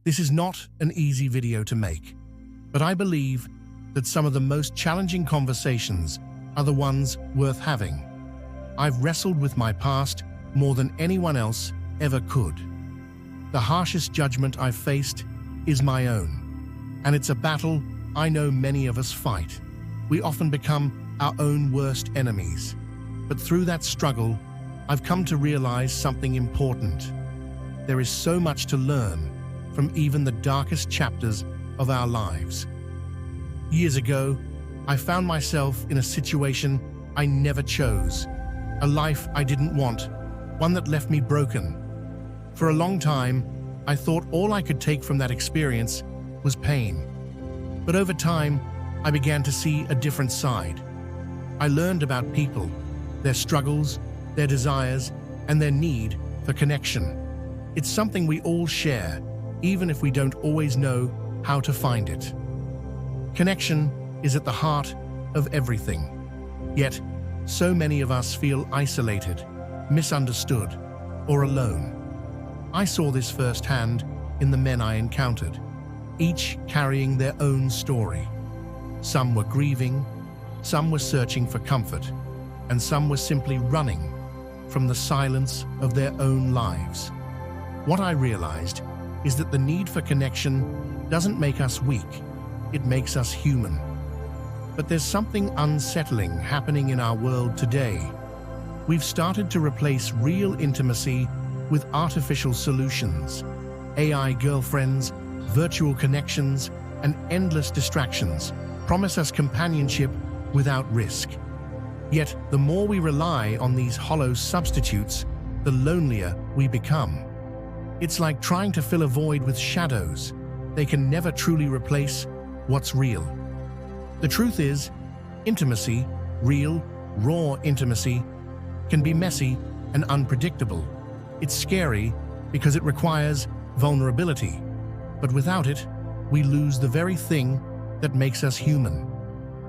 This is not an easy video to make, but I believe that some of the most challenging conversations are the ones worth having. I've wrestled with my past more than anyone else ever could. The harshest judgment I've faced is my own, and it's a battle I know many of us fight. We often become our own worst enemies, but through that struggle, I've come to realize something important. There is so much to learn from even the darkest chapters of our lives. Years ago, I found myself in a situation I never chose, a life I didn't want, one that left me broken. For a long time, I thought all I could take from that experience was pain. But over time, I began to see a different side. I learned about people, their struggles, their desires, and their need for connection. It's something we all share, even if we don't always know how to find it. Connection is at the heart of everything. Yet, so many of us feel isolated, misunderstood, or alone. I saw this firsthand in the men I encountered, each carrying their own story. Some were grieving, some were searching for comfort, and some were simply running from the silence of their own lives. What I realized is that the need for connection doesn't make us weak, it makes us human. But there's something unsettling happening in our world today. We've started to replace real intimacy with artificial solutions. AI girlfriends, virtual connections, and endless distractions promise us companionship without risk. Yet, the more we rely on these hollow substitutes, the lonelier we become. It's like trying to fill a void with shadows. They can never truly replace what's real. The truth is, intimacy, real, raw intimacy, can be messy and unpredictable. It's scary because it requires vulnerability, but without it, we lose the very thing that makes us human.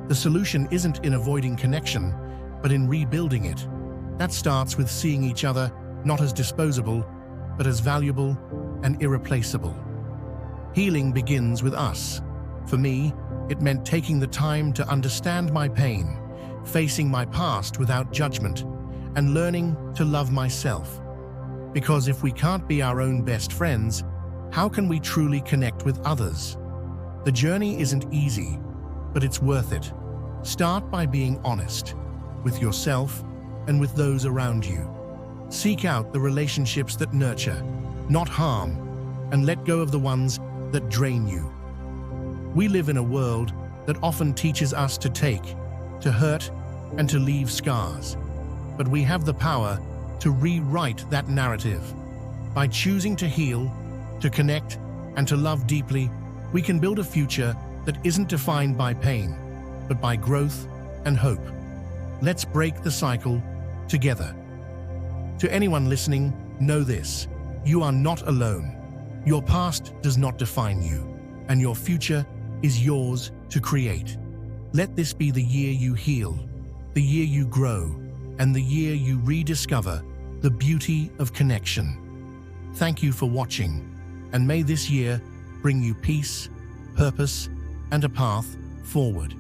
The solution isn't in avoiding connection, but in rebuilding it. That starts with seeing each other not as disposable, but as valuable and irreplaceable. Healing begins with us. For me, it meant taking the time to understand my pain, facing my past without judgment, and learning to love myself. Because if we can't be our own best friends, how can we truly connect with others? The journey isn't easy, but it's worth it. Start by being honest with yourself and with those around you. Seek out the relationships that nurture, not harm, and let go of the ones that drain you. We live in a world that often teaches us to take, to hurt, and to leave scars. But we have the power to rewrite that narrative. By choosing to heal, to connect, and to love deeply, we can build a future that isn't defined by pain, but by growth and hope. Let's break the cycle together. To anyone listening, know this: you are not alone. Your past does not define you, and your future is yours to create. Let this be the year you heal, the year you grow, and the year you rediscover the beauty of connection. Thank you for watching, and may this year bring you peace, purpose, and a path forward.